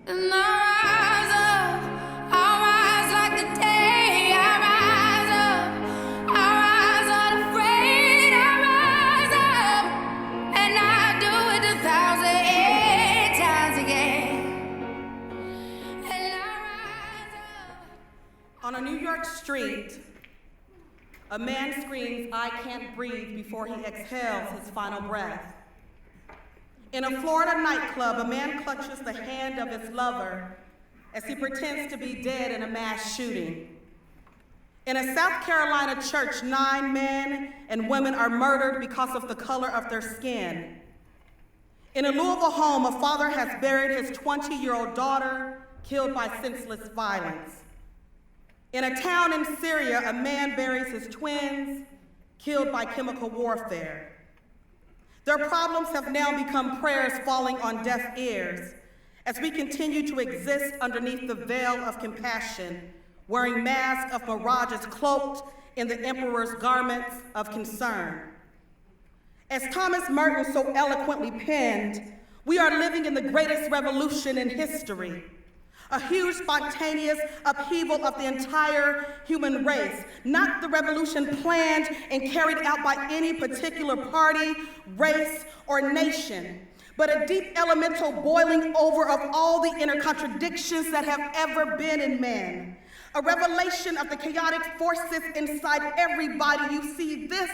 And I rise like the day. I rise unafraid. I rise up, and I do it 1,000 times again. And I rise up. On a New York street, a man screams, "I can't breathe," before he exhales his final breath. In a Florida nightclub, a man clutches the hand of his lover as he pretends to be dead in a mass shooting. In a South Carolina church, 9 men and women are murdered because of the color of their skin. In a Louisville home, a father has buried his 20-year-old daughter, killed by senseless violence. In a town in Syria, a man buries his twins, killed by chemical warfare. Their problems have now become prayers falling on deaf ears as we continue to exist underneath the veil of compassion, wearing masks of mirages cloaked in the emperor's garments of concern. As Thomas Merton so eloquently penned, we are living in the greatest revolution in history. A huge spontaneous upheaval of the entire human race, not the revolution planned and carried out by any particular party, race, or nation, but a deep elemental boiling over of all the inner contradictions that have ever been in man. A revelation of the chaotic forces inside everybody. You see, this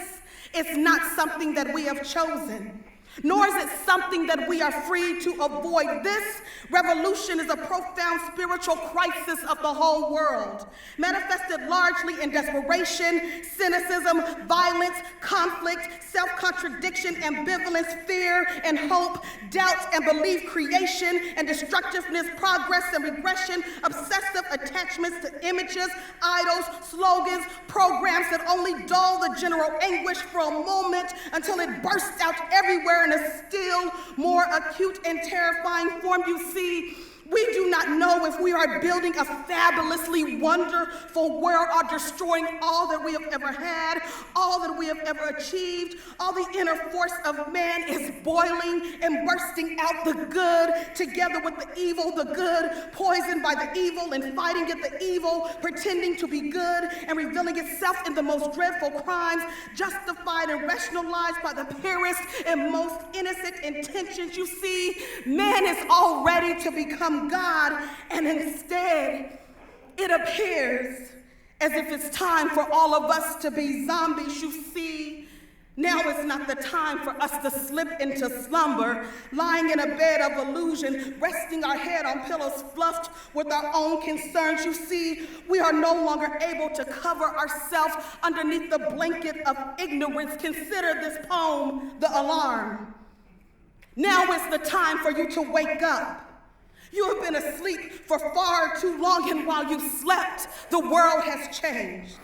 is not something that we have chosen, nor is it something that we are free to avoid. This revolution is a profound spiritual crisis of the whole world, manifested largely in desperation, cynicism, violence, conflict, self-contradiction, ambivalence, fear and hope, doubt and belief, creation and destructiveness, progress and regression, obsessive attachments to images, idols, slogans, programs that only dull the general anguish for a moment until it bursts out everywhere in a still more acute and terrifying form. You see, we do not know if we are building a fabulously wonderful world or destroying all that we have ever had, all that we have ever achieved. All the inner force of man is boiling and bursting out, the good together with the evil, the good poisoned by the evil and fighting at the evil, pretending to be good and revealing itself in the most dreadful crimes, justified and rationalized by the purest and most innocent intentions. You see, man is all ready to become God, and instead it appears as if it's time for all of us to be zombies. You see, now is not the time for us to slip into slumber, lying in a bed of illusion, resting our head on pillows fluffed with our own concerns. You see, we are no longer able to cover ourselves underneath the blanket of ignorance. Consider this poem, The Alarm. Now is the time for you to wake up. You have been asleep for far too long, and while you slept, the world has changed.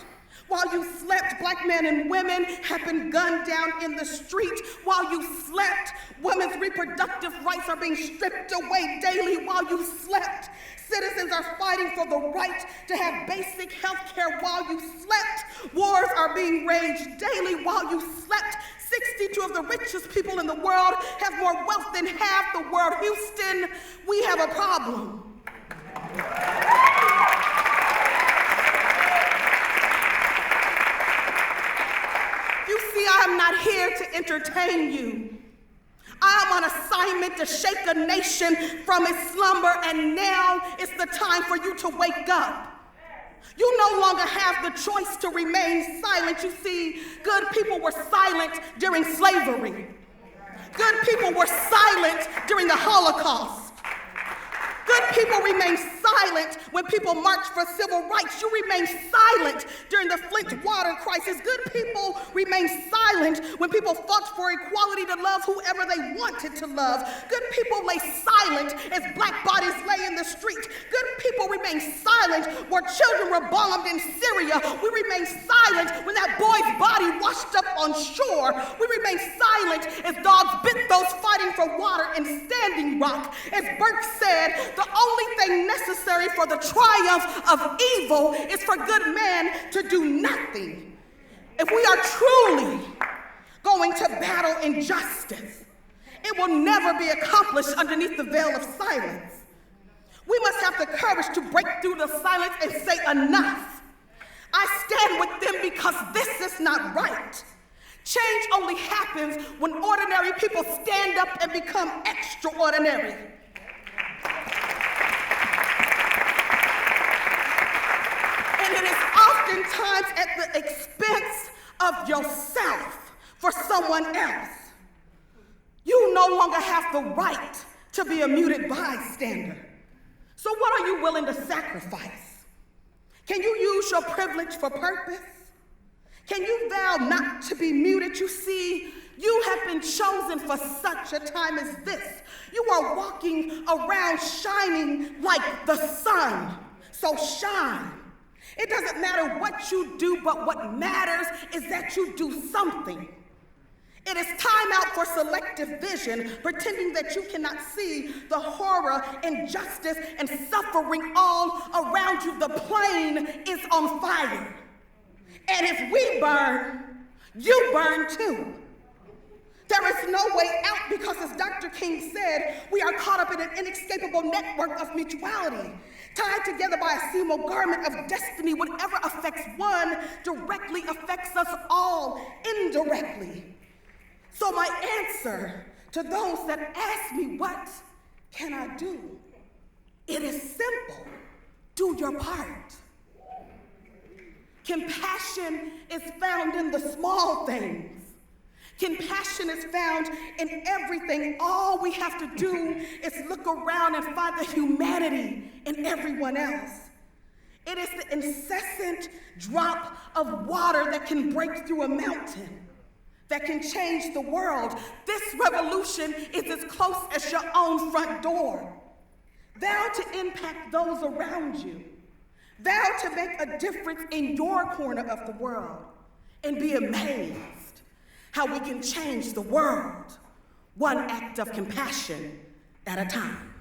While you slept, black men and women have been gunned down in the street. While you slept, women's reproductive rights are being stripped away daily. While you slept, citizens are fighting for the right to have basic health care. While you slept, wars are being waged daily. While you slept, 62 of the richest people in the world have more wealth than half the world. Houston, we have a problem. You see, I am not here to entertain you. I am on assignment to shake a nation from its slumber, and now is the time for you to wake up. You no longer have the choice to remain silent. You see, good people were silent during slavery. Good people were silent during the Holocaust. Good people remain silent when people marched for civil rights. You remain silent during the Flint water crisis. Good people remain silent when people fought for equality to love whoever they wanted to love. Good people lay silent as black bodies lay in the street. Good people remain silent where children were bombed in Syria. We remain silent when that boy's body washed up on shore. We remain silent as dogs bit those fighting for water in Standing Rock. As Burke said, the only thing necessary for the triumph of evil is for good men to do nothing. If we are truly going to battle injustice, it will never be accomplished underneath the veil of silence. We must have the courage to break through the silence and say enough. I stand with them because this is not right. Change only happens when ordinary people stand up and become extraordinary. And it is oftentimes at the expense of yourself for someone else. You no longer have the right to be a muted bystander. So what are you willing to sacrifice? Can you use your privilege for purpose? Can you vow not to be muted? You see, you have been chosen for such a time as this. You are walking around shining like the sun. So shine. It doesn't matter what you do, but what matters is that you do something. It is time out for selective vision, pretending that you cannot see the horror, injustice, and suffering all around you. The plane is on fire. And if we burn, you burn too. There is no way out because, as Dr. King said, we are caught up in an inescapable network of mutuality, tied together by a seamless garment of destiny. Whatever affects one directly affects us all indirectly. So my answer to those that ask me, what can I do? It is simple. Do your part. Compassion is found in the small things. Compassion is found in everything. All we have to do is look around and find the humanity in everyone else. It is the incessant drop of water that can break through a mountain, that can change the world. This revolution is as close as your own front door. Vow to impact those around you. Vow to make a difference in your corner of the world, and be amazed how we can change the world, one act of compassion at a time.